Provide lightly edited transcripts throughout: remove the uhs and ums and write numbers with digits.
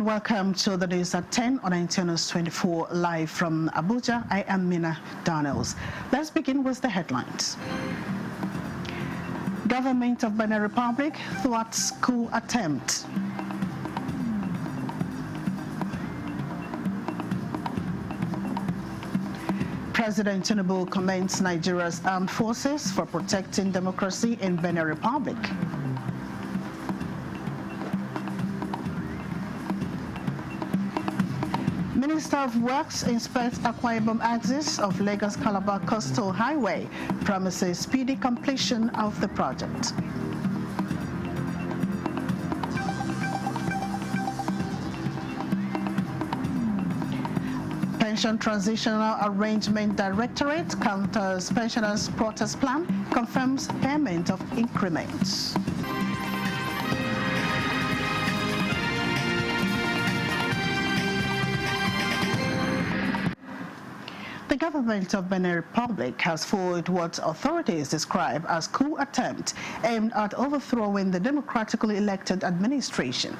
welcome to the news at 10 on NTN News 24 live from Abuja. I am Mina Daniels. Let's begin with the headlines. Government of Benin Republic thwarts coup attempt. President Tinubu commends Nigeria's armed forces for protecting democracy in Benin Republic. Minister of Works inspects Akwa Ibom axis of Lagos-Calabar Coastal Highway, promises speedy completion of the project. Pension Transitional Arrangement Directorate counters pensioners' protest plan, confirms payment of increments. The government of Benin Republic has foiled what authorities describe as coup attempt aimed at overthrowing the democratically elected administration.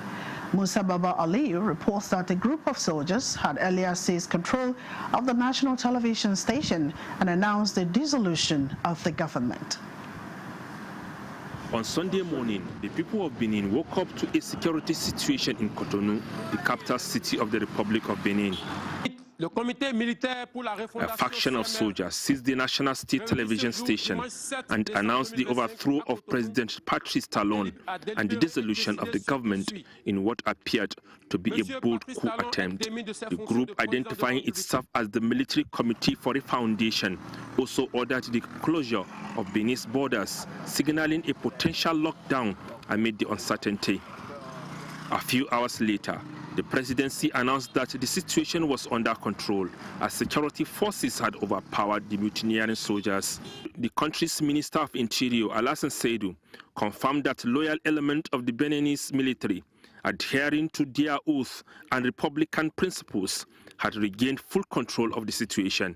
Musa Baba Aliyu reports that a group of soldiers had earlier seized control of the national television station and announced the dissolution of the government. On Sunday morning, the people of Benin woke up to a security situation in Cotonou, the capital city of the Republic of Benin. A faction of soldiers seized the national state television station and announced the overthrow of President Patrice Talon and the dissolution of the government in what appeared to be a bold coup attempt. The group, identifying itself as the Military Committee for a Foundation, also ordered the closure of Benin's borders, signaling a potential lockdown amid the uncertainty. A few hours later, the presidency announced that the situation was under control as security forces had overpowered the mutineering soldiers. The country's Minister of Interior, Alassane Saidu, confirmed that loyal element of the Beninese military, adhering to their oath and republican principles, had regained full control of the situation.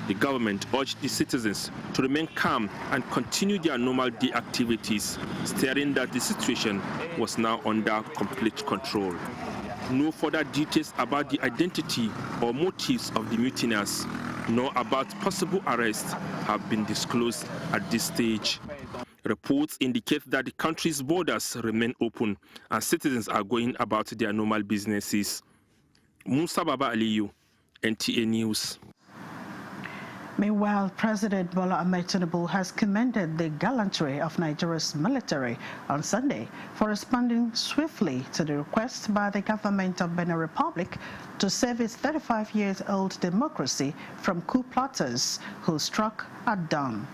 The government urged the citizens to remain calm and continue their normal day activities, stating that the situation was now under complete control. No further details about the identity or motives of the mutineers, nor about possible arrests, have been disclosed at this stage. Reports indicate that the country's borders remain open and citizens are going about their normal businesses. Musa Baba Aliyu, NTA News. Meanwhile, President Bola Ahmed Tinubu has commended the gallantry of Nigeria's military on Sunday for responding swiftly to the request by the government of Benin Republic to save its 35-year-old democracy from coup plotters who struck at dawn.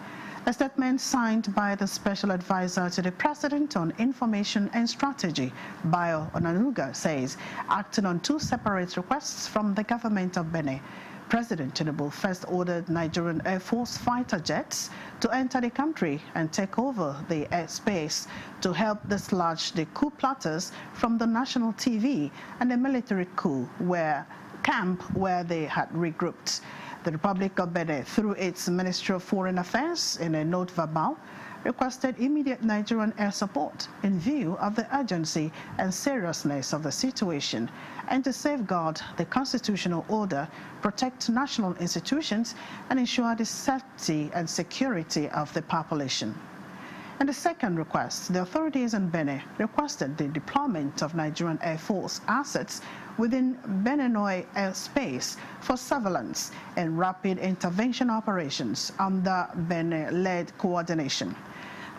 A statement signed by the Special Advisor to the President on Information and Strategy, Bayo Onanuga, says, acting on two separate requests from the government of Benin, President Tinubu first ordered Nigerian Air Force fighter jets to enter the country and take over the airspace to help dislodge the coup plotters from the national TV and the military coup camp where they had regrouped. The Republic of Benin, through its Ministry of Foreign Affairs, in a note verbal, requested immediate Nigerian air support in view of the urgency and seriousness of the situation and to safeguard the constitutional order, protect national institutions, and ensure the safety and security of the population. In the second request, the authorities in Benin requested the deployment of Nigerian Air Force assets within Beninois airspace for surveillance and rapid intervention operations under Benin-led coordination.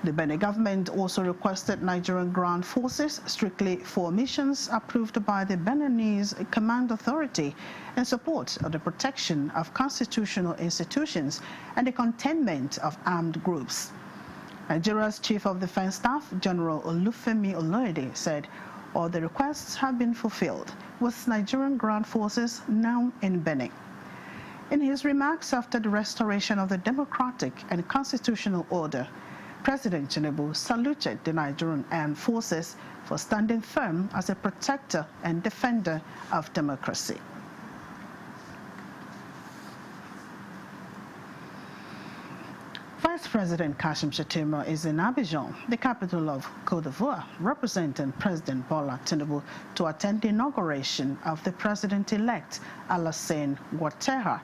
The Benin government also requested Nigerian ground forces strictly for missions approved by the Beninese Command Authority in support of the protection of constitutional institutions and the containment of armed groups. Nigeria's Chief of Defense Staff, General Olufemi Oloyede, said all the requests have been fulfilled, with Nigerian ground forces now in Benin. In his remarks after the restoration of the democratic and constitutional order, President Tinubu saluted the Nigerian armed forces for standing firm as a protector and defender of democracy. Vice President Kashim Shettima is in Abidjan, the capital of Côte d'Ivoire, representing President Bola Tinubu to attend the inauguration of the president-elect Alassane Ouattara.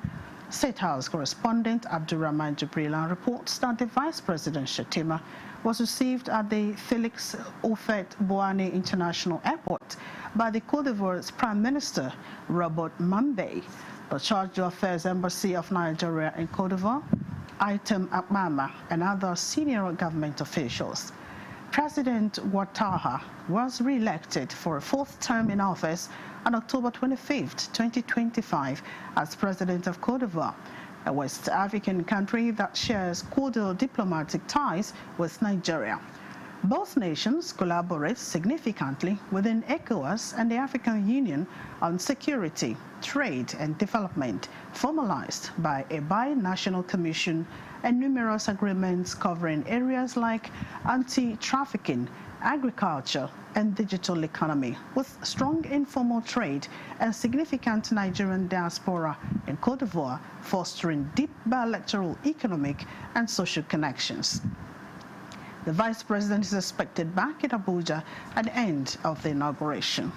State House correspondent Abdurrahman Jibrila reports that the Vice President Shettima was received at the Felix Houphouët-Boigny International Airport by the Côte d'Ivoire's Prime Minister, Robert Mambey, the Charge d'Affaires Embassy of Nigeria in Côte d'Ivoire, Item Akmama, and other senior government officials. President Ouattara was re-elected for a fourth term in office on October 25, 2025, as President of Côte d'Ivoire, a West African country that shares cordial diplomatic ties with Nigeria. Both nations collaborate significantly within ECOWAS and the African Union on security, trade, and development, formalized by a binational commission and numerous agreements covering areas like anti-trafficking, agriculture, and digital economy, with strong informal trade and significant Nigerian diaspora in Côte d'Ivoire, fostering deep bilateral economic and social connections. The Vice President is expected back in Abuja at the end of the inauguration.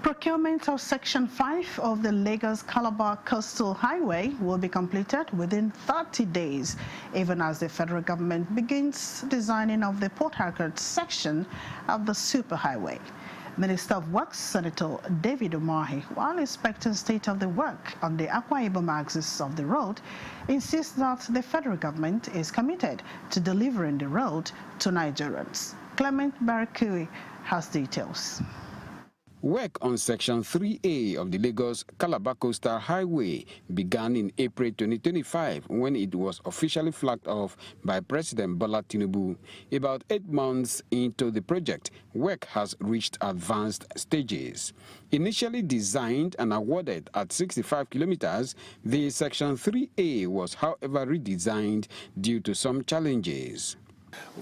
Procurement of Section 5 of the Lagos-Calabar Coastal Highway will be completed within 30 days, even as the federal government begins designing of the Port Harcourt section of the superhighway. Minister of Works, Senator David Umahi, while inspecting state of the work on the Akwa Ibom axis of the road, insists that the federal government is committed to delivering the road to Nigerians. Clement Barakui has details. Work on Section 3A of the Lagos-Calabar Coastal Highway began in April 2025 when it was officially flagged off by President Bola Tinubu. About 8 months into the project, work has reached advanced stages. Initially designed and awarded at 65 kilometers, the Section 3A was, however, redesigned due to some challenges.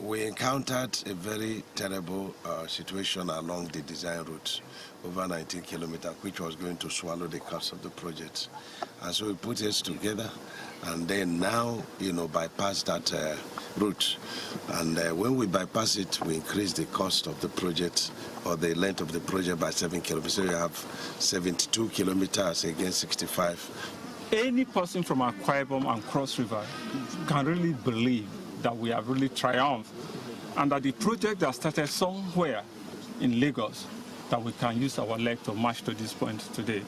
We encountered a very terrible situation along the design route, over 19 kilometers, which was going to swallow the cost of the project. And so we put it together and then now, bypass that route. And when we bypass it, we increase the cost of the project or the length of the project by 7 kilometers. So you have 72 kilometers against 65. Any person from Akwa Ibom and Cross River can really believe that we have really triumphed and that the project that started somewhere in Lagos, that we can use our leg to march to this point today.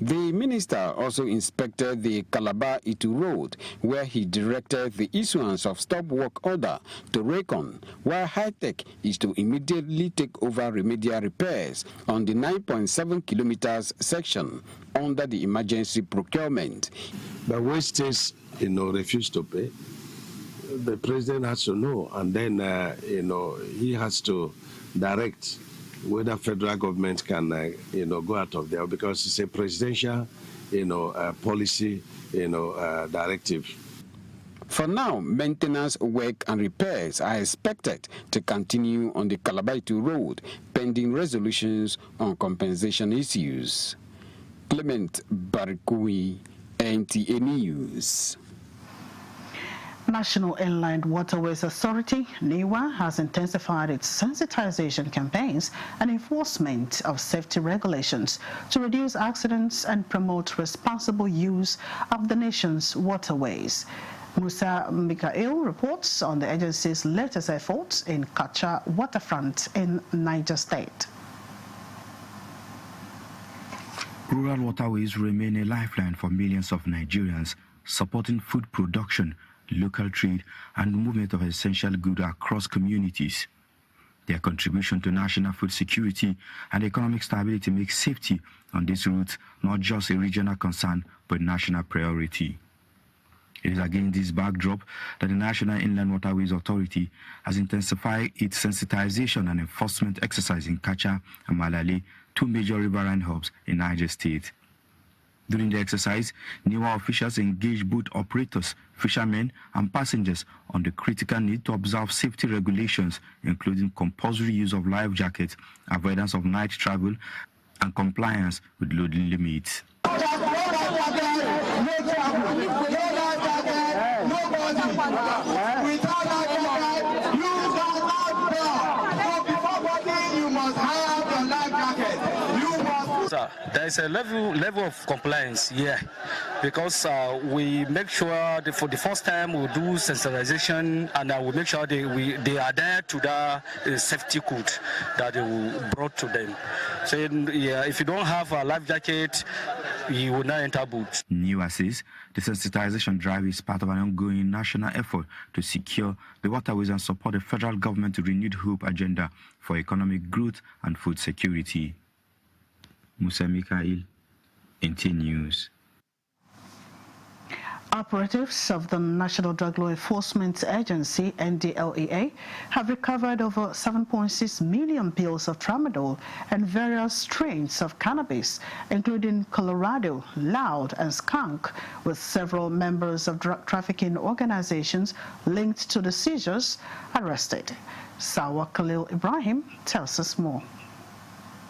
The minister also inspected the Calabar-Itu Road, where he directed the issuance of stop work order to RECON, while High-Tech is to immediately take over remedial repairs on the 9.7 kilometers section under the emergency procurement. But when states, refuse to pay, the president has to know, and then, he has to direct whether federal government can, go out of there, because it's a presidential, policy, directive. For now, maintenance work and repairs are expected to continue on the Calabar-Itu Road, pending resolutions on compensation issues. Clement Barikui, NTA News. National Inland Waterways Authority, NIWA, has intensified its sensitization campaigns and enforcement of safety regulations to reduce accidents and promote responsible use of the nation's waterways. Musa Mikael reports on the agency's latest efforts in Kacha waterfront in Niger State. Rural waterways remain a lifeline for millions of Nigerians, supporting food production, local trade, and movement of essential goods across communities. Their contribution to national food security and economic stability makes safety on these routes not just a regional concern, but national priority. It is against this backdrop that the National Inland Waterways Authority has intensified its sensitization and enforcement exercise in Kacha and Malale, two major riverine hubs in Niger State. During the exercise, NIWA officials engaged both operators, fishermen, and passengers on the critical need to observe safety regulations, including compulsory use of life jackets, avoidance of night travel, and compliance with loading limits. Without life jacket, you cannot die. So before boarding, you must have your life jacket. You must. There is a level of compliance here because we make sure that for the first time we'll do sensitization and we make sure they are there to the safety code that they will brought to them. So yeah, if you don't have a life jacket, you will not enter boat. New Assist, the sensitization drive is part of an ongoing national effort to secure the waterways and support the federal government's renewed hope agenda for economic growth and food security. Musa Mikhail, NT News. Operatives of the National Drug Law Enforcement Agency, NDLEA, have recovered over 7.6 million pills of tramadol and various strains of cannabis, including Colorado, Loud, and Skunk, with several members of drug trafficking organizations linked to the seizures arrested. Sawa Khalil Ibrahim tells us more.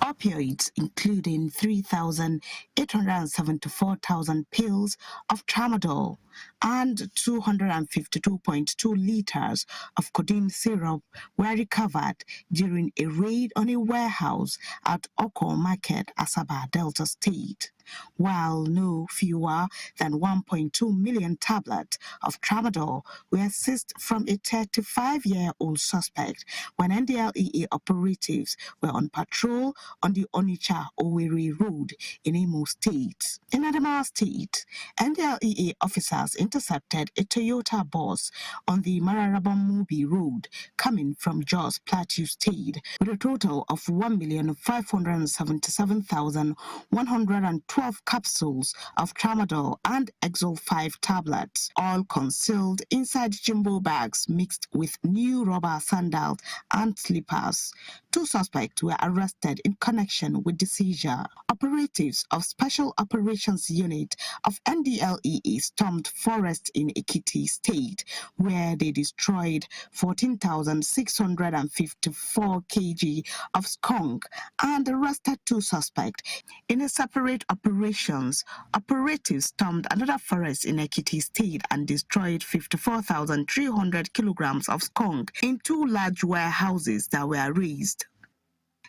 Opioids, including 3,874,000 pills of tramadol and 252.2 liters of codeine syrup were recovered during a raid on a warehouse at Oko Market, Asaba, Delta State, while no fewer than 1.2 million tablets of tramadol were seized from a 35-year-old suspect when NDLEA operatives were on patrol on the Onitsha-Owerri Road in Imo State. In Adamawa State, NDLEA officers intercepted a Toyota bus on the Mararaba-Mubi Road coming from Jos Plateau State with a total of 1,577,112 capsules of tramadol and Exol 5 tablets, all concealed inside jumbo bags mixed with new rubber sandals and slippers. 2 suspects were arrested in connection with the seizure. Operatives of Special Operations Unit of NDLEA stormed forest in Ekiti State, where they destroyed 14,654 kg of skunk and arrested 2 suspects. In a separate operations, operatives stormed another forest in Ekiti State and destroyed 54,300 kilograms of skunk in 2 large warehouses that were razed.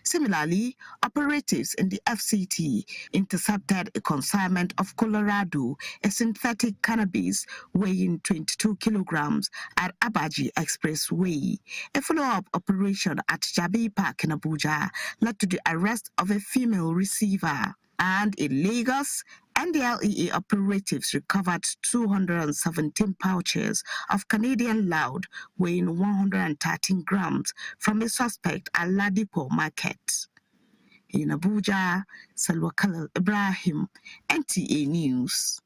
Similarly, operatives in the FCT intercepted a consignment of Colorado, a synthetic cannabis weighing 22 kilograms at Abaji Expressway. A follow-up operation at Jabi Park in Abuja led to the arrest of a female receiver. And in Lagos, NDLEA operatives recovered 217 pouches of Canadian Loud weighing 113 grams from a suspect at Ladipo Market. In Abuja, Salwa Khalil Ibrahim, NTA News.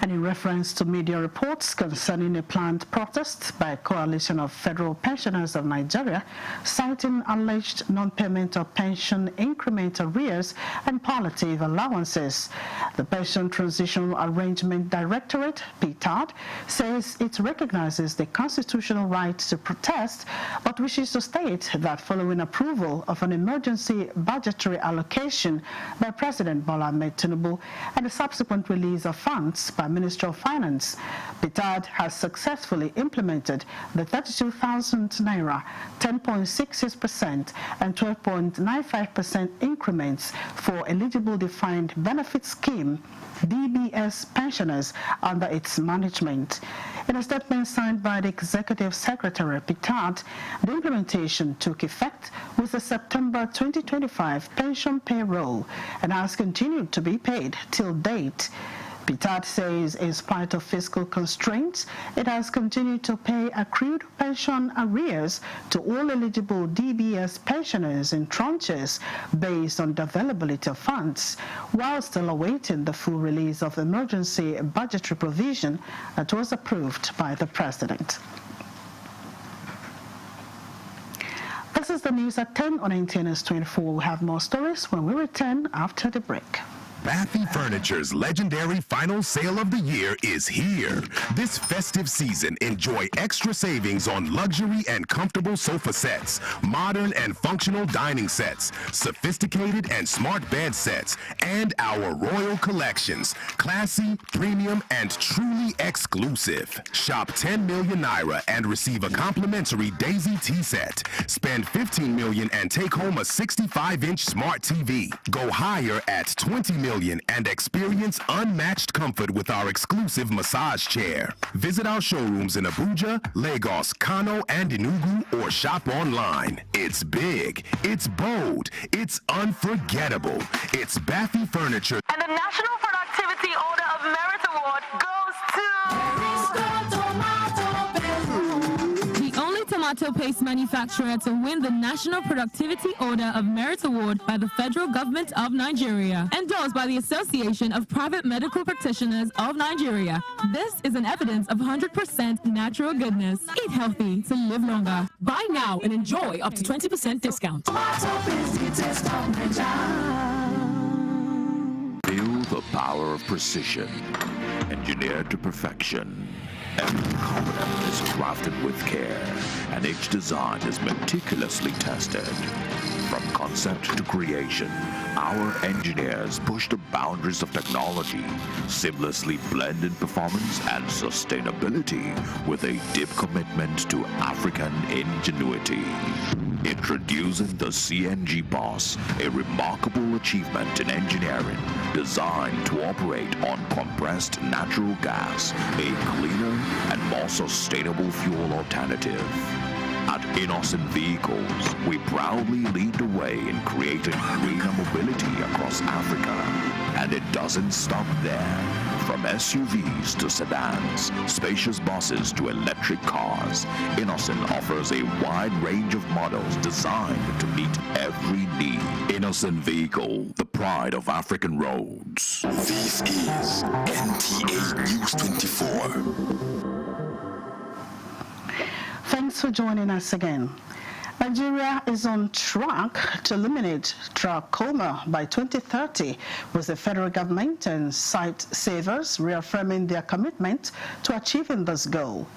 And in reference to media reports concerning a planned protest by a coalition of federal pensioners of Nigeria, citing alleged non-payment of pension increment arrears and palliative allowances, the Pension Transitional Arrangement Directorate, PTAD, says it recognizes the constitutional right to protest, but wishes to state that following approval of an emergency budgetary allocation by President Bola Ahmed Tinubu and the subsequent release of funds by Minister of Finance, PTAD has successfully implemented the 32,000 naira, 10.66% and 12.95% increments for eligible defined benefit scheme DBS pensioners under its management. In a statement signed by the Executive Secretary, PTAD, the implementation took effect with the September 2025 pension payroll and has continued to be paid till date. PTAD says in spite of fiscal constraints, it has continued to pay accrued pension arrears to all eligible DBS pensioners in tranches based on the availability of funds, while still awaiting the full release of emergency budgetary provision that was approved by the President. This is the news at 10 on NTN 24. We'll have more stories when we return after the break. Baffy Furniture's legendary final sale of the year is here. This festive season, enjoy extra savings on luxury and comfortable sofa sets, modern and functional dining sets, sophisticated and smart bed sets, and our royal collections. Classy, premium, and truly exclusive. Shop 10 million naira and receive a complimentary Daisy tea set. Spend 15 million and take home a 65-inch smart TV. Go higher at 20 million and experience unmatched comfort with our exclusive massage chair. Visit our showrooms in Abuja, Lagos, Kano, and Enugu, or shop online. It's big, it's bold, it's unforgettable. It's Baffy Furniture. And the National Productivity Order of Merit Award goes to... tomato paste manufacturer to win the National Productivity Order of Merit Award by the Federal Government of Nigeria, endorsed by the Association of Private Medical Practitioners of Nigeria. This is an evidence of 100% natural goodness. Eat healthy to live longer. Buy now and enjoy up to 20% discount. Feel the power of precision, engineered to perfection. Every component is crafted with care, and each design is meticulously tested. From concept to creation, our engineers push the boundaries of technology, seamlessly blend in performance and sustainability with a deep commitment to African ingenuity. Introducing the CNG Boss, a remarkable achievement in engineering designed to operate on compressed natural gas, a cleaner and more sustainable fuel alternative. At Innocent Vehicles, we proudly lead the way in creating greener mobility across Africa. And it doesn't stop there. From SUVs to sedans, spacious buses to electric cars, Innocent offers a wide range of models designed to meet every need. Innocent Vehicle, the pride of African roads. This is NTA News 24. Thanks for joining us again. Nigeria is on track to eliminate trachoma by 2030, with the federal government and site savers reaffirming their commitment to achieving this goal.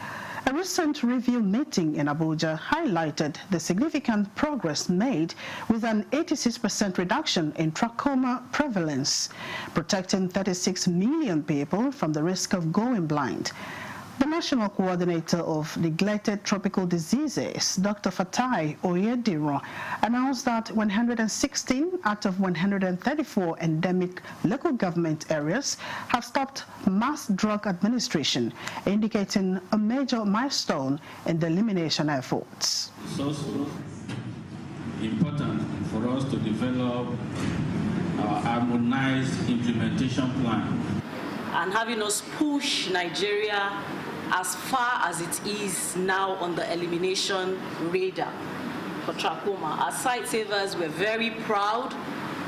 A recent review meeting in Abuja highlighted the significant progress made with an 86% reduction in trachoma prevalence, protecting 36 million people from the risk of going blind. The National Coordinator of Neglected Tropical Diseases, Dr. Fatai Oyediro, announced that 116 out of 134 endemic local government areas have stopped mass drug administration, indicating a major milestone in the elimination efforts. It's also important for us to develop our harmonized implementation plan. And having us push Nigeria as far as it is now on the elimination radar for trachoma. As site savers, we're very proud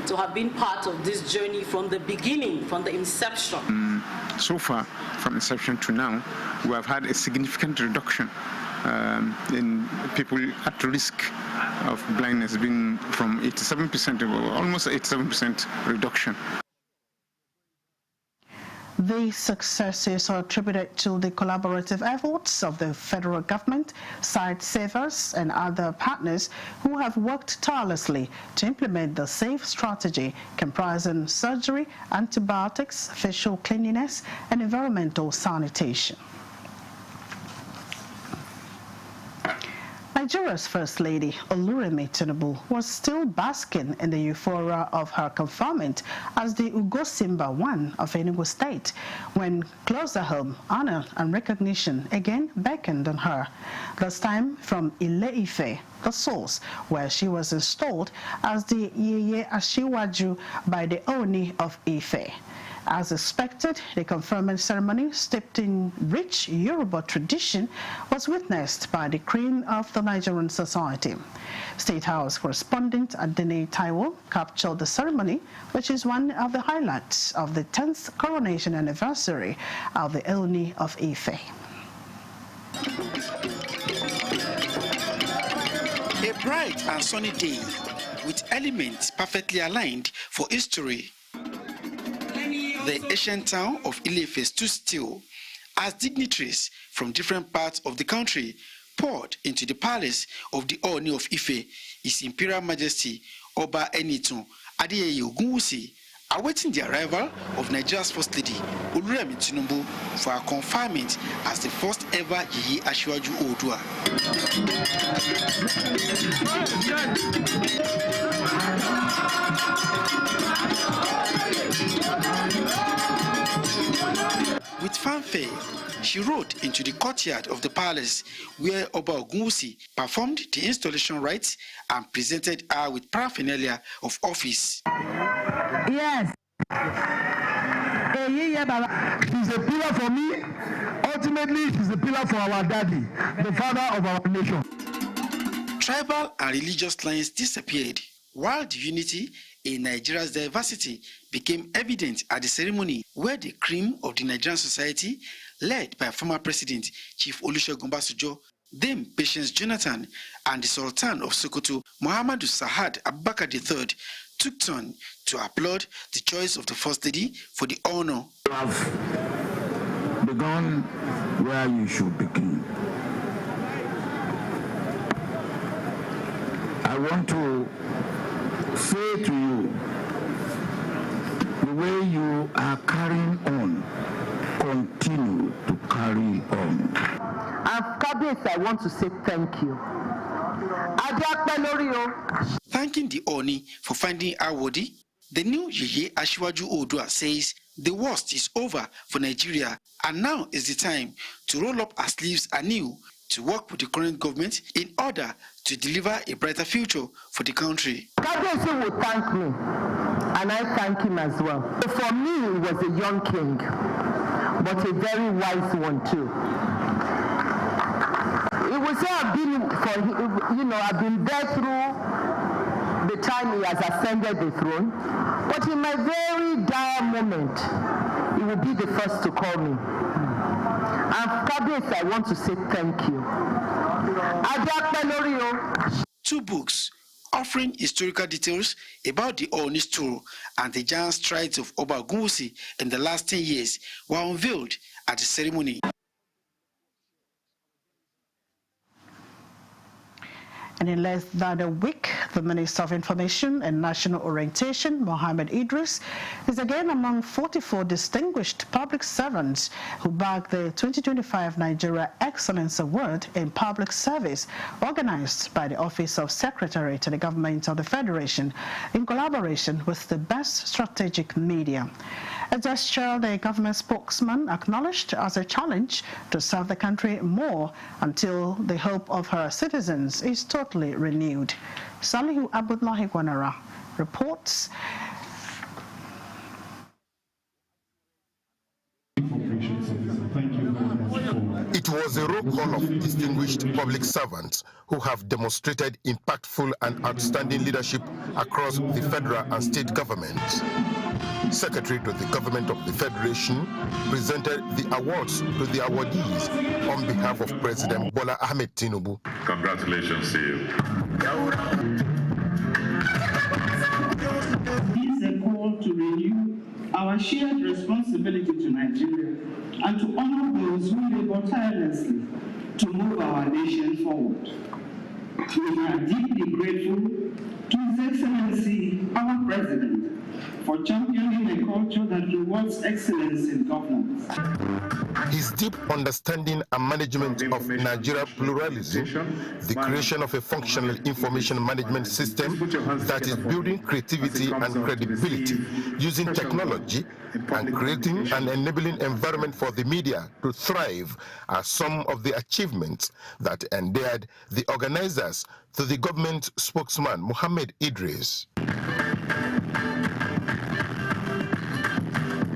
to have been part of this journey from the beginning, from the inception. So far, from inception to now, we have had a significant reduction in people at risk of blindness, being from 87% to almost 87% reduction. These successes are attributed to the collaborative efforts of the federal government, site savers, and other partners who have worked tirelessly to implement the SAFE strategy comprising surgery, antibiotics, facial cleanliness, and environmental sanitation. Nigeria's First Lady, Oluremi Tinubu, was still basking in the euphoria of her conferment as the Ugosimba I of Enugu State when closer home, honor and recognition again beckoned on her, this time from Ile-Ife, the source where she was installed as the Yeye Ashiwaju by the Oni of Ife. As expected, the conferment ceremony, steeped in rich Yoruba tradition, was witnessed by the Queen of the Nigerian society. State House correspondent Adene Taiwo captured the ceremony, which is one of the highlights of the 10th coronation anniversary of the Oni of Ife. A bright and sunny day with elements perfectly aligned for history. the ancient town of Ile-Ife stood still as dignitaries from different parts of the country poured into the palace of the Ooni of Ife, His Imperial Majesty Oba Enitun Adeyeye Ogunwusi, awaiting the arrival of Nigeria's First Lady Oluremi Tinubu for her conferment as the first ever Yeye Asiwaju Oodua. With fanfare, she rode into the courtyard of the palace where Oba Ogunwusi performed the installation rites and presented her with paraphernalia of office. Yes. She's a pillar for me. Ultimately, she's a pillar for our daddy, the father of our nation. Tribal and religious lines disappeared, while the unity in Nigeria's diversity became evident at the ceremony where the cream of the Nigerian society, led by former President Chief Olusegun Obasanjo, Dame Patience Jonathan, and the Sultan of Sokoto, Muhammadu Sa'ad Abubakar III, took turn to applaud the choice of the First Lady for the honor. You have begun where you should begin. I want to say to you, the way you are carrying on, continue to carry on. And Kabiyesi, I want to say thank you. Thanking the Ooni for finding her worthy, the new Yeye Asiwaju Oodua says the worst is over for Nigeria, and now is the time to roll up our sleeves anew to work with the current government in order to deliver a brighter future for the country. Kabiyesi will thank me, and I thank him as well. For me, he was a young king, but a very wise one too. It will say I've been there through the time he has ascended the throne, but in my very dire moment, he will be the first to call me. And Kabiyesi, I want to say thank you. Two books offering historical details about the Ooni's tour and the giant strides of Oba Ogunwusi in the last 10 years were unveiled at the ceremony. And in less than a week, the Minister of Information and National Orientation, Mohammed Idris, is again among 44 distinguished public servants who bagged the 2025 Nigeria Excellence Award in Public Service, organized by the Office of Secretary to the Government of the Federation in collaboration with the Best Strategic Media. A gesture the government spokesman acknowledged as a challenge to serve the country more until the hope of her citizens is totally renewed. Salihu Abdullahi Gwanara reports. It was a roll call of distinguished public servants who have demonstrated impactful and outstanding leadership across the federal and state governments. Secretary to the Government of the Federation presented the awards to the awardees on behalf of President Bola Ahmed Tinubu. Congratulations to you. This is a call to renew our shared responsibility to Nigeria and to honor those who labor tirelessly to move our nation forward. We are deeply grateful to His Excellency, our President, for championing a culture that rewards excellence in governance. His deep understanding and management of Nigeria pluralism, the creation of a functional information management system that is building creativity and credibility using technology and creating an enabling environment for the media to thrive are some of the achievements that endeared the organizers to the government spokesman, Mohammed Idris.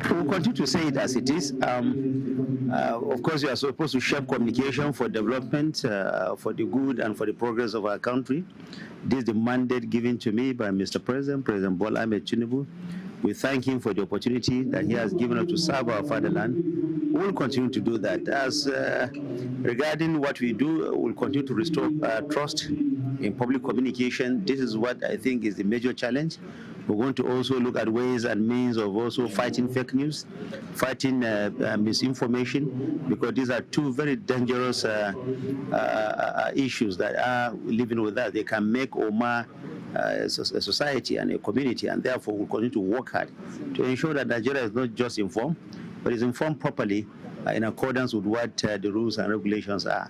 We'll continue to say it as it is. Of course, we are supposed to share communication for development, for the good and for the progress of our country. This is the mandate given to me by Mr. President, President Bola Ahmed Tinubu. We thank him for the opportunity that he has given us to serve our fatherland. We will continue to do that. As regarding what we do, we'll continue to restore trust in public communication. This is what I think is the major challenge. We're going to also look at ways and means of also fighting fake news, fighting misinformation, because these are two very dangerous issues that are living with us. They can make or mar a society and a community, and therefore we'll continue to work hard to ensure that Nigeria is not just informed, but is informed properly in accordance with what the rules and regulations are.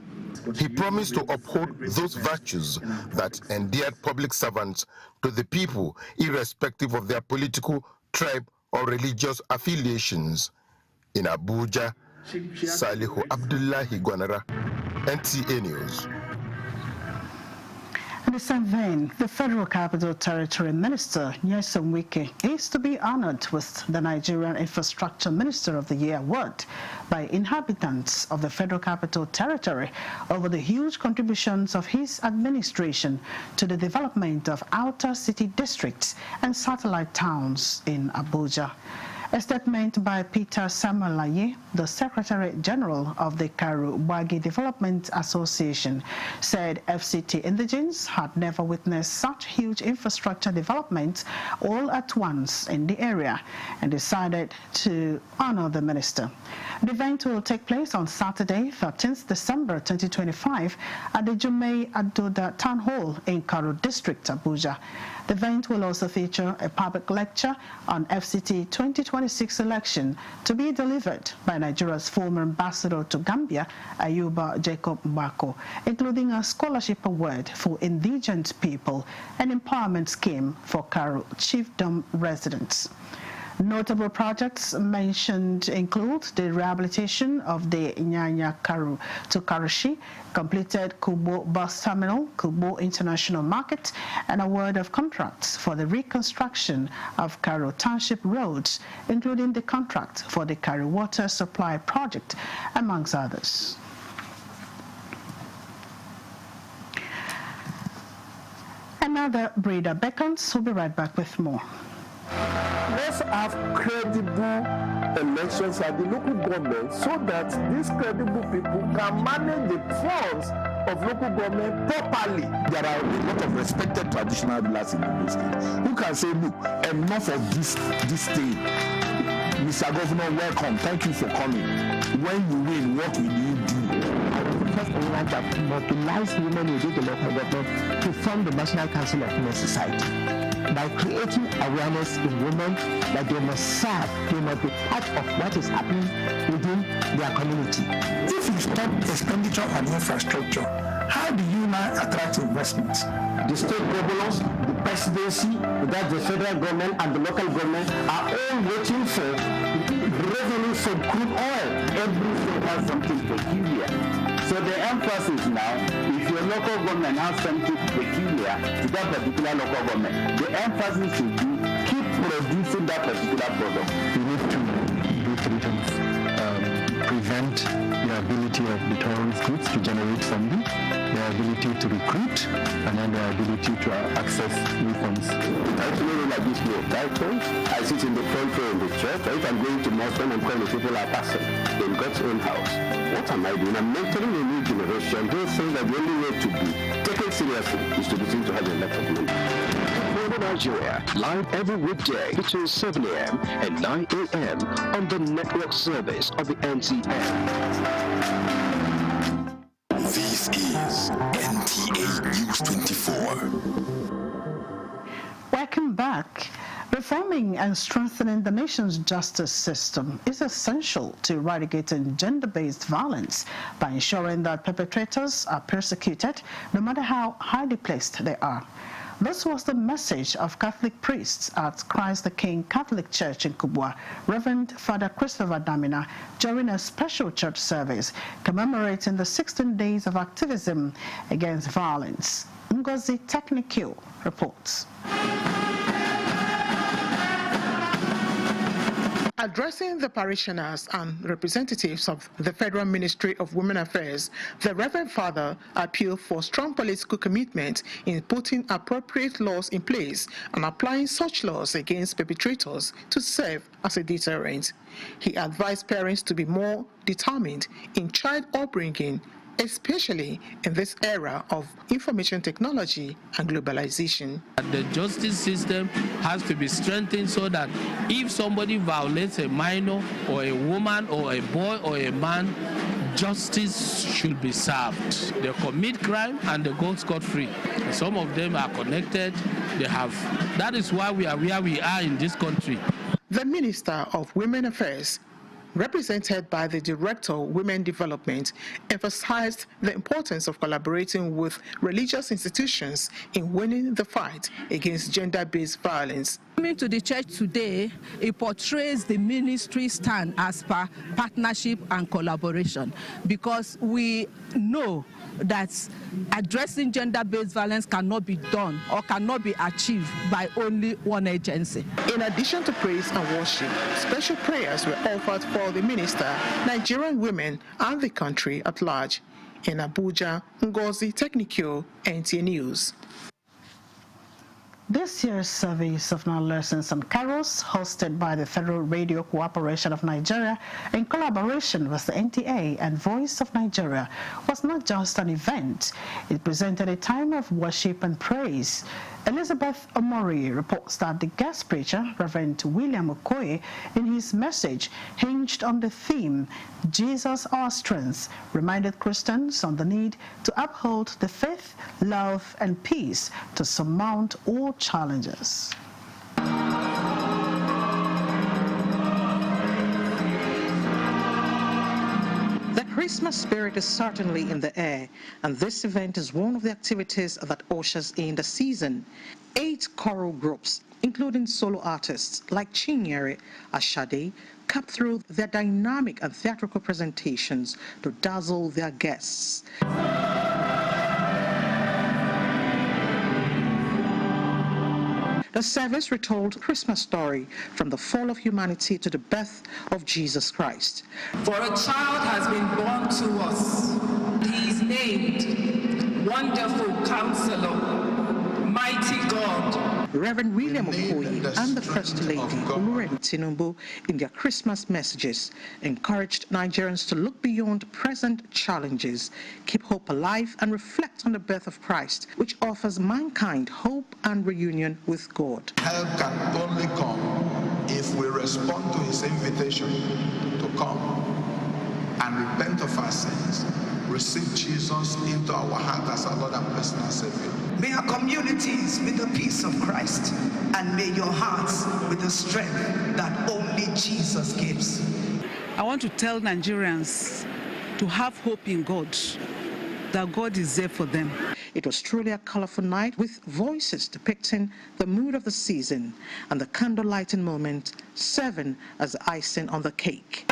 He promised to uphold those virtues that endeared public servants to the people, irrespective of their political, tribe, or religious affiliations. In Abuja, Salihu Abdullahi Gwanara, NTA News. In the same vein, the Federal Capital Territory Minister, Nyesom Wike, is to be honored with the Nigerian Infrastructure Minister of the Year award by inhabitants of the Federal Capital Territory over the huge contributions of his administration to the development of outer city districts and satellite towns in Abuja. A statement by Peter Samalaye, the Secretary General of the Karu Wagi Development Association, said FCT indigenes had never witnessed such huge infrastructure development all at once in the area and decided to honor the minister. The event will take place on Saturday, 13th December 2025 at the Jumei Adoda Town Hall in Karu District, Abuja. The event will also feature a public lecture on FCT 2026 election to be delivered by Nigeria's former ambassador to Gambia, Ayuba Jacob Mbako, including a scholarship award for indigent people and empowerment scheme for Karu chiefdom residents. Notable projects mentioned include the rehabilitation of the Nyanya Karu to Karushi, completed Kubo Bus Terminal, Kubo International Market, and award of contracts for the reconstruction of Karu Township roads, including the contract for the Karu Water Supply Project, amongst others. Another breeder beckons. We'll be right back with more. Let's have credible elections at the local government so that these credible people can manage the funds of local government properly. There are a lot of respected traditional rulers in the state who can say, look, enough of this thing. Mr. Governor, welcome. Thank you for coming. When you win, what will you do? First, I would like to mobilize women within the local government to form the National Council of Women Society, by creating awareness in women that they must serve, they must be part of what is happening within their community. If you stop expenditure on infrastructure, how do you now attract investments? The state governors, the presidency, that the federal government and the local government are all waiting for revenue from crude oil. Every state has something peculiar. So the emphasis now, if your local government has something peculiar to that particular local government, the emphasis should be keep producing that particular product. We need to do three things. Prevent the ability of the terrorist groups to generate funding, their ability to recruit, and then their ability to access weapons. I feel like this new title. I sit in the front row in the church. If I'm going to Muslim and calling people are passing in God's own house. What am I doing? I'm mentoring a new generation. Those things that the only way to be taken seriously is to begin to have a lot of money. Nigeria, live every weekday between 7 a.m. and 9 a.m. on the network service of the NCN. This is NTA News 24. Welcome back. Reforming and strengthening the nation's justice system is essential to eradicating gender-based violence by ensuring that perpetrators are persecuted no matter how highly placed they are. This was the message of Catholic priests at Christ the King Catholic Church in Kubwa, Reverend Father Christopher Damina, during a special church service commemorating the 16 days of activism against violence. Ngozi Technikyo reports. Addressing the parishioners and representatives of the Federal Ministry of Women Affairs, the Reverend Father appealed for strong political commitment in putting appropriate laws in place and applying such laws against perpetrators to serve as a deterrent. He advised parents to be more determined in child upbringing especially in this era of information technology and globalization. The justice system has to be strengthened so that if somebody violates a minor or a woman or a boy or a man, justice should be served. They commit crime and they go scot-free. Some of them are connected. That is why we are where we are in this country. The Minister of Women Affairs, represented by the Director of Women Development, emphasized the importance of collaborating with religious institutions in winning the fight against gender-based violence. Coming to the church today, it portrays the ministry stand as per partnership and collaboration, because we know that addressing gender-based violence cannot be done or cannot be achieved by only one agency. In addition to praise and worship, special prayers were offered for the minister, Nigerian women, and the country at large. In Abuja, Ngozi Technical, NTA News. This year's service of Nine Lessons and Carols, hosted by the Federal Radio Corporation of Nigeria in collaboration with the NTA and Voice of Nigeria, was not just an event. It presented a time of worship and praise. Elizabeth Omori reports that the guest preacher, Reverend William Okoye, in his message hinged on the theme, Jesus Our Strength, reminded Christians on the need to uphold the faith, love, and peace to surmount all challenges. The Christmas spirit is certainly in the air, and this event is one of the activities that ushers in the season. 8 choral groups, including solo artists like Chinyere Ashade, cut through their dynamic and theatrical presentations to dazzle their guests. The service retold Christmas story from the fall of humanity to the birth of Jesus Christ. For a child has been born to us. He is named Wonderful Counselor, Mighty God. Reverend William Okoye and the First Lady Oluremi Tinubu, in their Christmas messages, encouraged Nigerians to look beyond present challenges, keep hope alive, and reflect on the birth of Christ, which offers mankind hope and reunion with God. Help can only come if we respond to his invitation to come and repent of our sins, receive Jesus into our heart as our Lord and personal Savior. May our communities with the peace of Christ, and may your hearts with the strength that only Jesus gives. I want to tell Nigerians to have hope in God, that God is there for them. It was truly a colorful night with voices depicting the mood of the season, and the candle lighting moment serving as the icing on the cake.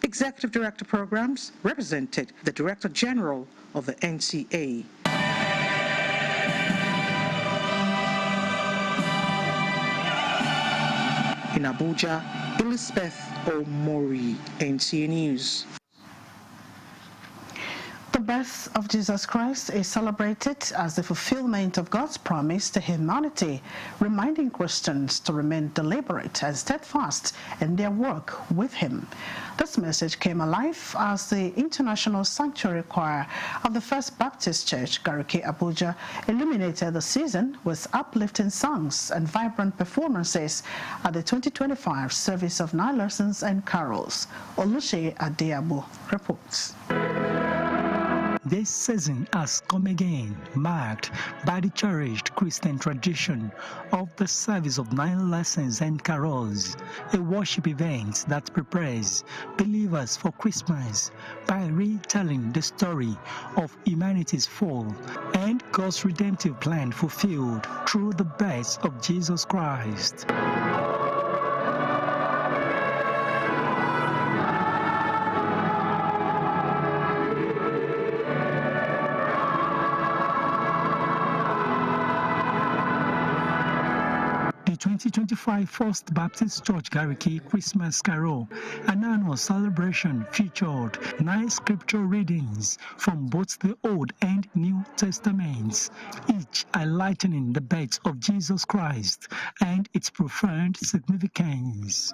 Executive Director Programs represented the Director General of the NCA. In Abuja, Elizabeth Omori, NTA News. The birth of Jesus Christ is celebrated as the fulfillment of God's promise to humanity, reminding Christians to remain deliberate and steadfast in their work with Him. This message came alive as the International Sanctuary Choir of the First Baptist Church, Gariki, Abuja, illuminated the season with uplifting songs and vibrant performances at the 2025 Service of Nine Lessons and Carols. Oluseyi Adeabo reports. This season has come again, marked by the cherished Christian tradition of the Service of Nine Lessons and Carols, a worship event that prepares believers for Christmas by retelling the story of humanity's fall and God's redemptive plan fulfilled through the birth of Jesus Christ. The 2025 First Baptist Church Gariki Christmas Carol, an annual celebration, featured 9 scripture readings from both the Old and New Testaments, each highlighting the birth of Jesus Christ and its profound significance.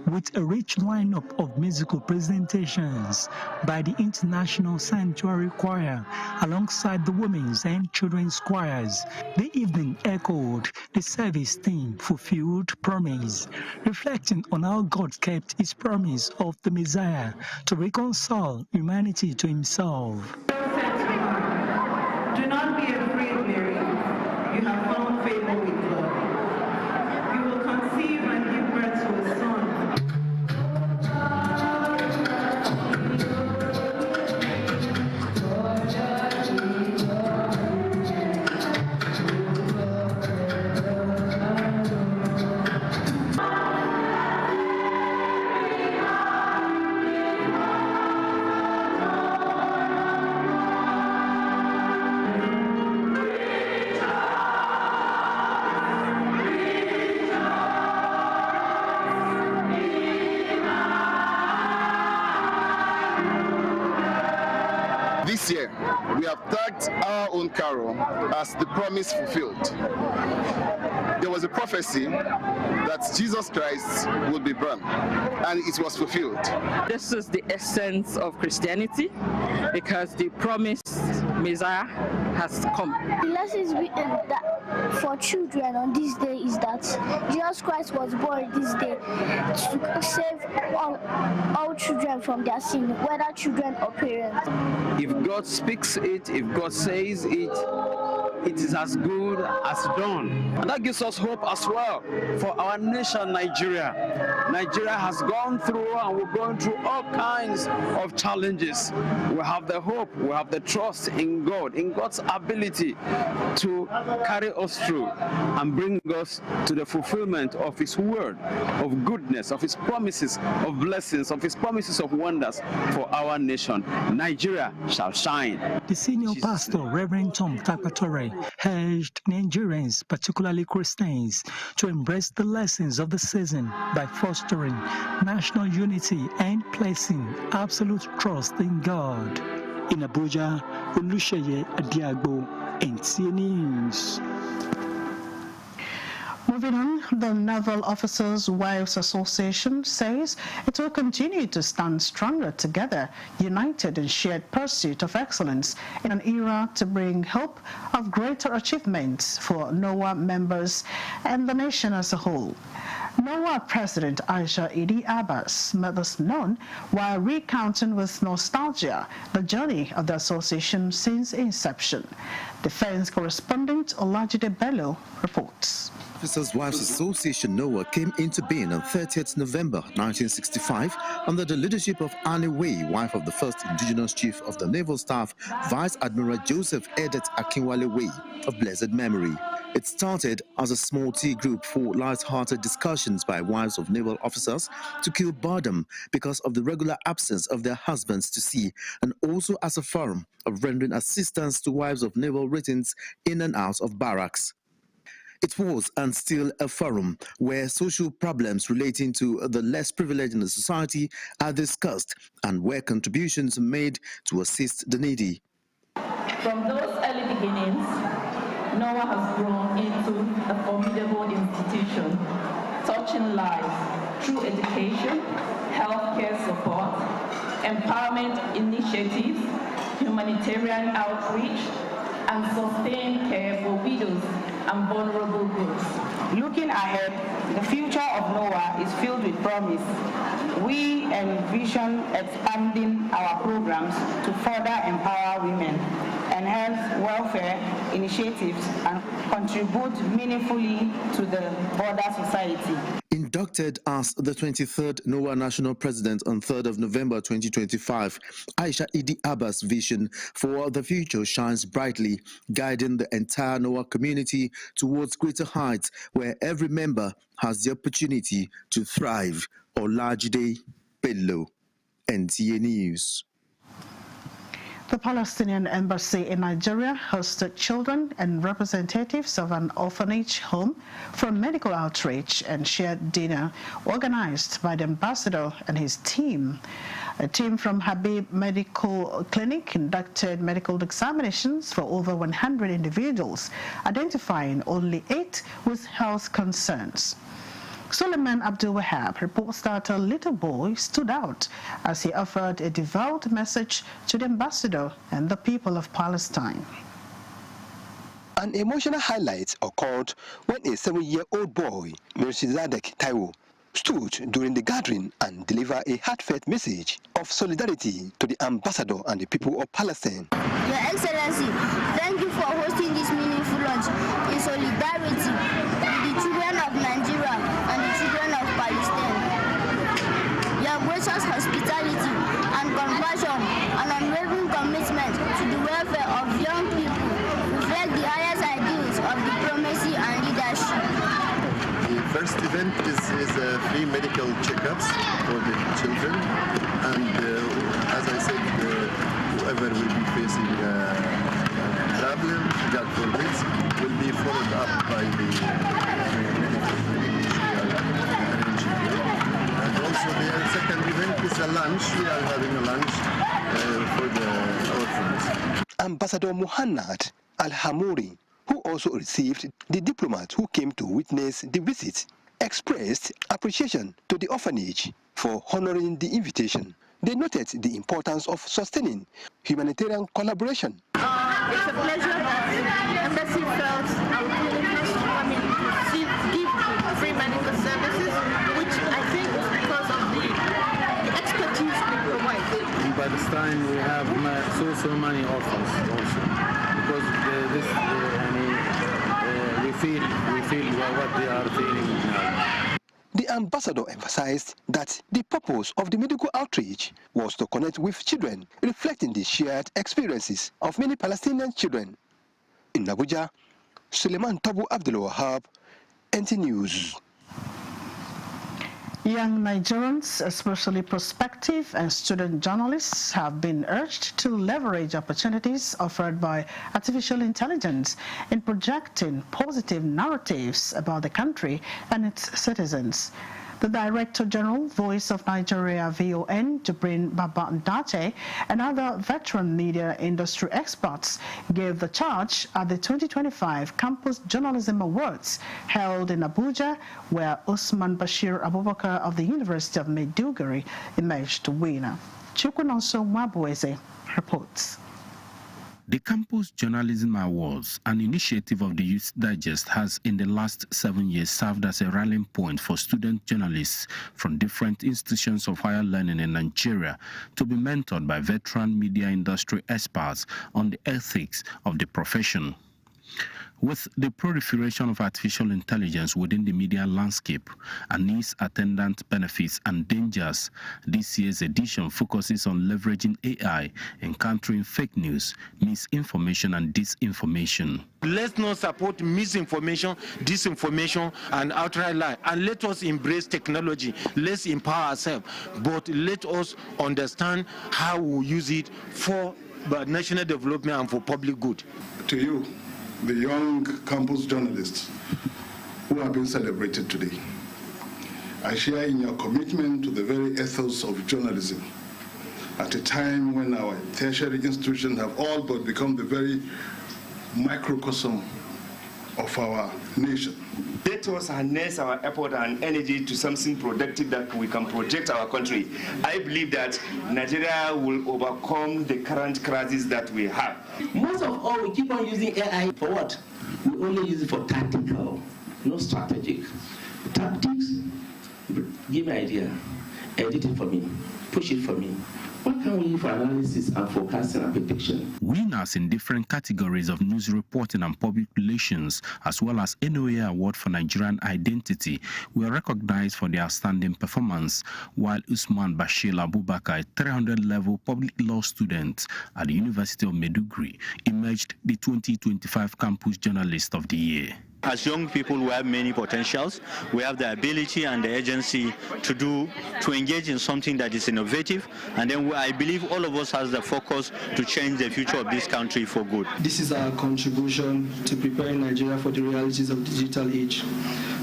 With a rich lineup of musical presentations by the International Sanctuary Choir alongside the women's and children's choirs, the evening echoed the service theme Fulfilled Promise, reflecting on how God kept his promise of the Messiah to reconcile humanity to himself. Do not be afraid, Mary. You have found favor with God. You will conceive and give birth to a son. This year, we have tagged our own carol as the promise fulfilled. There was a prophecy that Jesus Christ would be born, and it was fulfilled. This is the essence of Christianity, because the promised Messiah has come. The lessons that for children on this day is that Jesus Christ was born this day to save all children from their sin, whether children or parents. If God speaks it, if God says it, it is as good as done. And that gives us hope as well for our nation, Nigeria. Nigeria has gone through and we're going through all kinds of challenges. We have the hope, we have the trust in God, in God's ability to carry us through and bring us to the fulfillment of His word, of goodness, of His promises, of blessings, of His promises of wonders for our nation. Nigeria shall shine. The senior pastor, Reverend Tom Takpatore, urged Nigerians, particularly Christians, to embrace the lessons of the season by fostering national unity and placing absolute trust in God. In Abuja, Olusheye Adiagbo, NTA News. Moving on, the Naval Officers' Wives Association says it will continue to stand stronger together, united in shared pursuit of excellence in an era to bring hope of greater achievements for NOAA members and the nation as a whole. NOAA President Aisha Idi Abbas made this known while recounting with nostalgia the journey of the association since inception. Defense correspondent Olajide Bello reports. Officers' Wives Association NOAA came into being on 30th November 1965 under the leadership of Annie Way, wife of the first indigenous chief of the Naval Staff, Vice Admiral Joseph Edet Akinwale Way, of blessed memory. It started as a small tea group for light-hearted discussions by wives of naval officers to kill boredom because of the regular absence of their husbands to sea, and also as a forum of rendering assistance to wives of naval ratings in and out of barracks. It was and still a forum where social problems relating to the less privileged in the society are discussed and where contributions are made to assist the needy. From those early beginnings, NOAA has grown into a formidable institution, touching lives through education, healthcare support, empowerment initiatives, humanitarian outreach, and sustained care for widows and vulnerable groups. Looking ahead, the future of NOAA is filled with promise. We envision expanding our programs to further empower women, enhance welfare initiatives, and contribute meaningfully to the broader society. Inducted as the 23rd NOAA National President on 3rd of November 2025, Aisha Idi Abbas' vision for the future shines brightly, guiding the entire NOAA community towards greater heights where every member has the opportunity to thrive. Olajide Bello, NTA News. The Palestinian embassy in Nigeria hosted children and representatives of an orphanage home for medical outreach and shared dinner organized by the ambassador and his team. A team from Habib Medical Clinic conducted medical examinations for over 100 individuals, identifying only 8 with health concerns. Suleiman Abdul Wahab reports that a little boy stood out as he offered a devout message to the ambassador and the people of Palestine. An emotional highlight occurred when a 7-year-old boy, Mirshizadek Taiwo, stood during the gathering and delivered a heartfelt message of solidarity to the ambassador and the people of Palestine. Your Excellency, thank you for hosting this meaningful lunch in solidarity with the children of Nigeria and the children of Palestine. Your gracious hospitality and compassion and unwavering commitment to the welfare of young people reflect the highest ideals of diplomacy and leadership. The first event is free medical checkups for the children, and as I said, whoever will be facing problem, God forbids, will be followed up by the medical clinic which we are arranging here. And also the second event is a lunch. We are having a lunch for the orphans. Ambassador Muhannad Al-Hamouri, who also received the diplomat who came to witness the visit, expressed appreciation to the orphanage for honoring the invitation. They noted the importance of sustaining humanitarian collaboration. It's a pleasure that the embassy felt our willingness to come in to give free medical services, which I think is because of the expertise we provide. In Palestine, we have so many orphans also, because we feel what they are feeling now. The ambassador emphasized that the purpose of the medical outreach was to connect with children, reflecting the shared experiences of many Palestinian children. In Abuja, Suleiman Tabu Abdul Wahab, NT News. Young Nigerians, especially prospective and student journalists, have been urged to leverage opportunities offered by artificial intelligence in projecting positive narratives about the country and its citizens. The Director General, Voice of Nigeria VON, Jibrin Baba Ndache, and other veteran media industry experts gave the charge at the 2025 Campus Journalism Awards held in Abuja, where Usman Bashir Abubakar of the University of Maiduguri emerged winner. Chukwunonso Mwabueze reports. The Campus Journalism Awards, an initiative of the Youth Digest, has in the last 7 years served as a rallying point for student journalists from different institutions of higher learning in Nigeria to be mentored by veteran media industry experts on the ethics of the profession. With the proliferation of artificial intelligence within the media landscape and its attendant benefits and dangers, this year's edition focuses on leveraging AI in countering fake news, misinformation and disinformation. Let's not support misinformation, disinformation and outright lie, and let us embrace technology. Let's empower ourselves, but let us understand how we use it for national development and for public good. To you, the young campus journalists who have been celebrated today, I share in your commitment to the very ethos of journalism at a time when our tertiary institutions have all but become the very microcosm of our nation. Let us harness our effort and energy to something productive that we can project our country. I believe that Nigeria will overcome the current crisis that we have. Most of all, we keep on using AI for what? We only use it for tactical, no strategic. Tactics, give me an idea, edit it for me, push it for me. What can we use for analysis and forecasting and prediction? Winners in different categories of news reporting and public relations, as well as NOA Award for Nigerian Identity, were recognized for their outstanding performance, while Usman Bashir Abubakar, a 300-level public law student at the University of Maiduguri, emerged the 2025 Campus Journalist of the Year. As young people, we have many potentials. We have the ability and the agency to engage in something that is innovative, and then I believe all of us has the focus to change the future of this country for good. This is our contribution to preparing Nigeria for the realities of the digital age.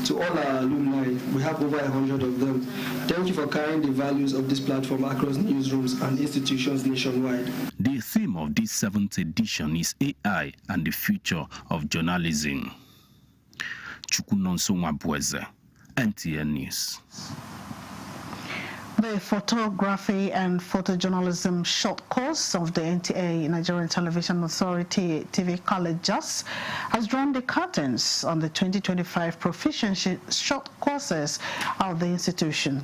To all our alumni, we have over 100 of them. Thank you for carrying the values of this platform across newsrooms and institutions nationwide. The theme of this 7th edition is AI and the future of journalism. Chukunonso Mwabweze, NTN News. The Photography and Photojournalism short course of the NTA, Nigerian Television Authority TV College JAS, has drawn the curtains on the 2025 proficiency short courses of the institution.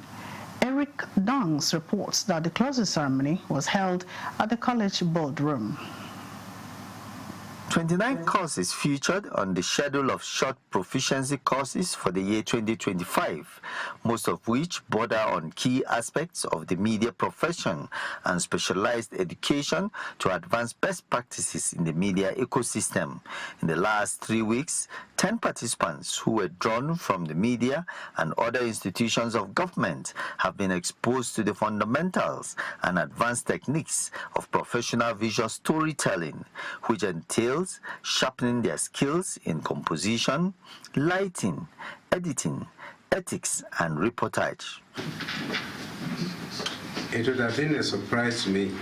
Eric Dungs reports that the closing ceremony was held at the college boardroom. 29 courses featured on the schedule of short proficiency courses for the year 2025, most of which border on key aspects of the media profession and specialized education to advance best practices in the media ecosystem. In the last 3 weeks, 10 participants who were drawn from the media and other institutions of government have been exposed to the fundamentals and advanced techniques of professional visual storytelling, which entails sharpening their skills in composition, lighting, editing, ethics, and reportage. It would have been a surprise to me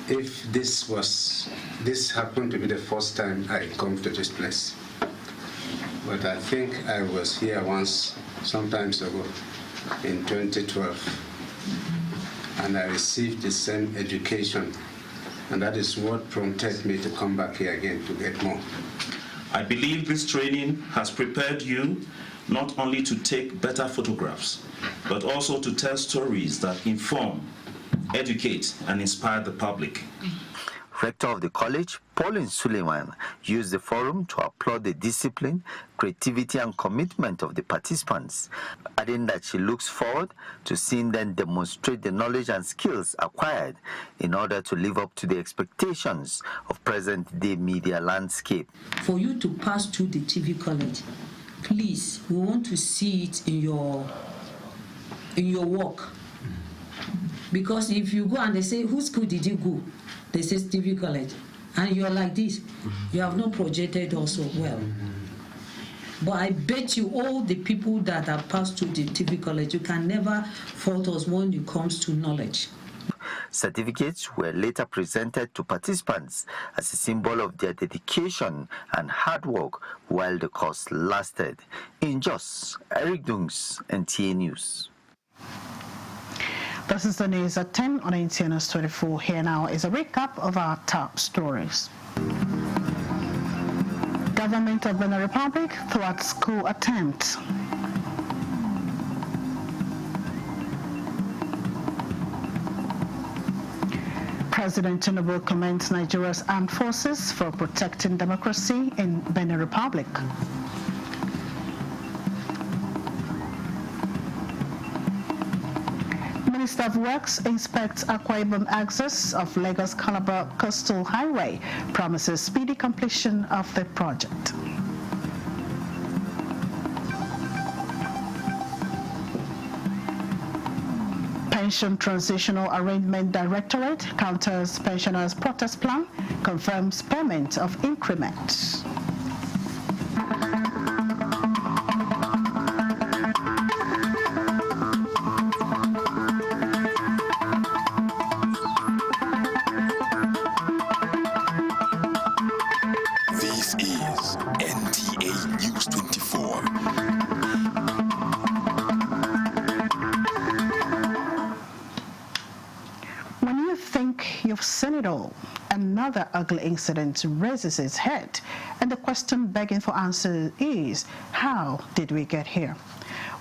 if this happened to be the first time I come to this place. But I think I was here once, sometimes ago, in 2012, and I received the same education. And that is what prompted me to come back here again to get more. I believe this training has prepared you not only to take better photographs, but also to tell stories that inform, educate, and inspire the public. Rector of the college, Pauline Suleiman, used the forum to applaud the discipline, creativity, and commitment of the participants, adding that she looks forward to seeing them demonstrate the knowledge and skills acquired in order to live up to the expectations of present-day media landscape. For you to pass through the TV college, please, we want to see it in your work. Because if you go and they say, whose school did you go? They say TV college. And you're like this. You have not projected also well. But I bet you all the people that have passed through the TV college, you can never fault us when it comes to knowledge. Certificates were later presented to participants as a symbol of their dedication and hard work while the course lasted. In Jos, Eric Dungs, NTA News. This is the news at 10 on NTA News 24. Here now is a recap of our top stories. Government of Benin Republic thwarts coup attempt. President Tinubu commends Nigeria's armed forces for protecting democracy in Benin Republic. Minister of Works inspects Akwa Ibom access of Lagos-Calabar Coastal Highway, promises speedy completion of the project. Pension Transitional Arrangement Directorate counters pensioners' protest plan, confirms payment of increments. Seen it all, another ugly incident raises its head, and the question begging for answer is, how did we get here?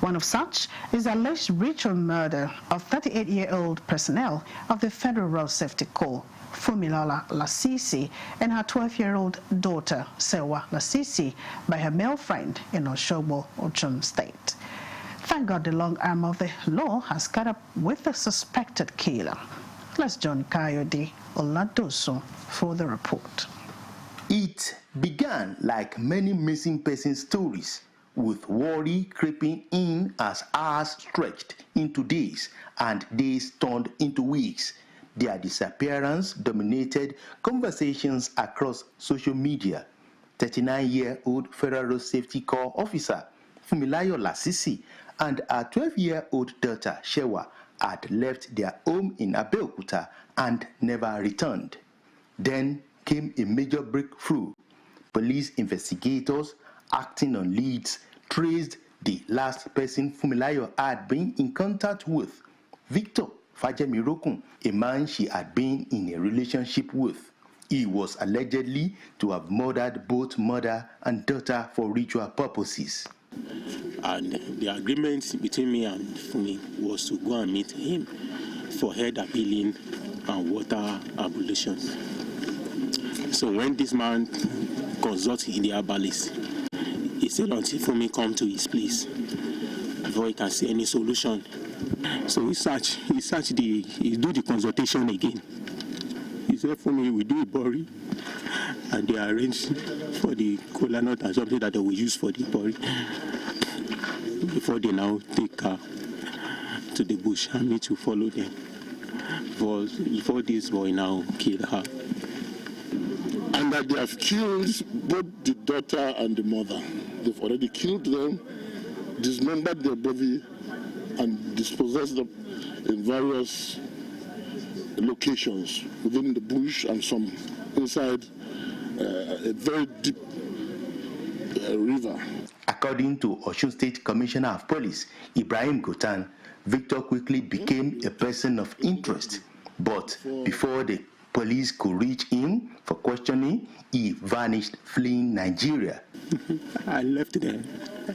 One of such is the alleged ritual murder of 38-year-old personnel of the Federal Road Safety Corps, Fumilola Lasisi, and her 12-year-old daughter, Sewa Lasisi, by her male friend in Oshogbo, Ochun State. Thank God the long arm of the law has caught up with the suspected killer. Let's join Kayode Oladoso for the report. It began like many missing person stories, with worry creeping in as hours stretched into days and days turned into weeks. Their disappearance dominated conversations across social media. 39-year-old Federal Road Safety Corps officer Fumilayo Lasisi and her 12-year-old daughter Shewa had left their home in Abeokuta and never returned. Then came a major breakthrough. Police investigators acting on leads traced the last person Fumilayo had been in contact with, Victor Fajemirokun, a man she had been in a relationship with. He was allegedly to have murdered both mother and daughter for ritual purposes. And the agreement between me and Fumi was to go and meet him for head appealing and water ablutions. So when this man consulted the herbalist, he said until Fumi come to his place before he can see any solution. So he do the consultation again. He said Fumi will do a bori, and they arranged for the cola nut and something that they will use for the bori before they now take her to the bush and me to follow them. Before this boy now killed her. And that they have killed both the daughter and the mother. They've already killed them, dismembered their body, and dispossessed them in various locations within the bush and some inside a very deep river. According to Osun State Commissioner of Police, Ibrahim Gotan, Victor quickly became a person of interest. But before the police could reach him for questioning, he vanished, fleeing Nigeria. I left there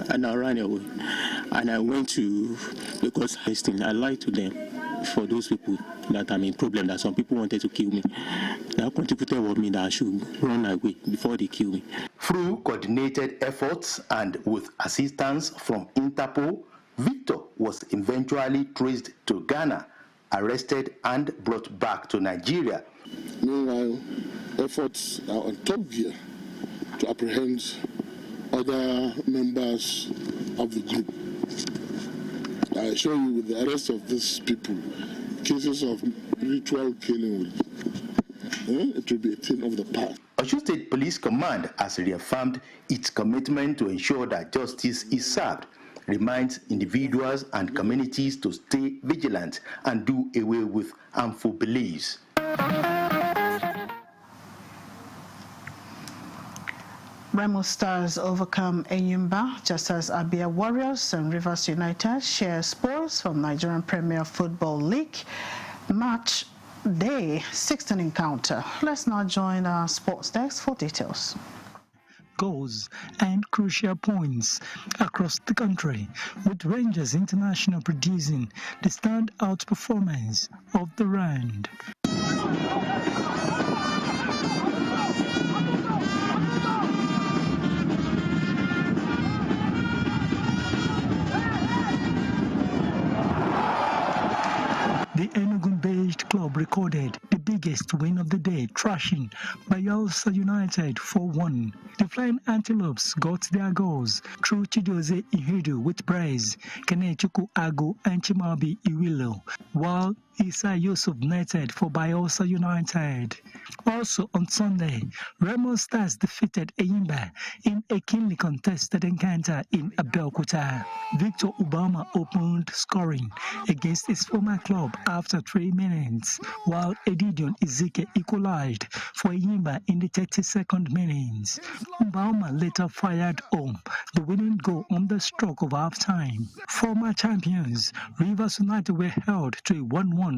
and I ran away. And I went to, because I lied to them for those people that I'm in problem, that some people wanted to kill me. That contributed with me that I should run away before they kill me. Through coordinated efforts and with assistance from Interpol, Victor was eventually traced to Ghana, arrested and brought back to Nigeria. Meanwhile, efforts are on top gear to apprehend other members of the group. I assure you, with the arrest of these people, cases of ritual killing it will be a thing of the past. Osun State Police Command has reaffirmed its commitment to ensure that justice is served, reminds individuals and communities to stay vigilant and do away with harmful beliefs. Remo Stars overcome Enyimba, just as Abia Warriors and Rivers United share spoils from Nigerian Premier Football League match day 16 encounter. Let's now join our sports desk for details. Goals and crucial points across the country, with Rangers International producing the standout performance of the round. The Enugu-based club recorded the biggest win of the day, thrashing Bayelsa United 4-1. The Flying Antelopes got their goals through Chidozie Ihedu with praise, Kenechukwu Agu and Chimabi Iwilo, while Isa Yusuf netted for Bayelsa United. Also on Sunday, Remo Stars defeated Enyimba in a keenly contested encounter in Abeokuta. Victor Ubama opened scoring against his former club after 3 minutes, while Edidion Ezike equalized for Enyimba in the 32nd minute. Ubama later fired home the winning goal on the stroke of half-time. Former champions Rivers United were held to a 1-1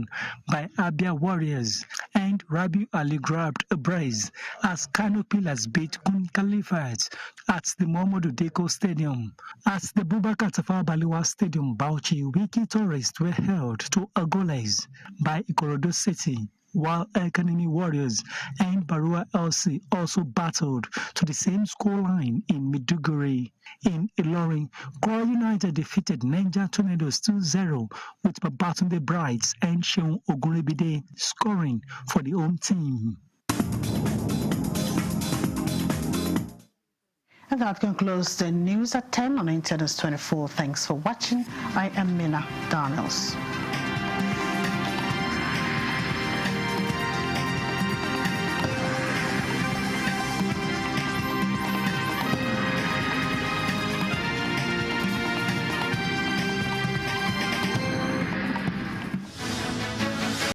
by Abia Warriors, and Rabiu Ali grabbed a brace as Kano Pillars beat Gun Khalifat at the Mohamed Deko Stadium. At the Boubacar Tafawa Balewa Stadium, Bauchi, Wiki tourists were held to a goalless by Ikorodu City, while El Kanemi Warriors and Barua LC also battled to the same scoreline in Maiduguri. In Ilorin, Kora United defeated Niger Tornadoes 2-0 with Babatunde Brights and Seun Ogunlebide scoring for the home team. And that concludes the news at 10 on Internet 24. Thanks for watching. I am Mina Daniels.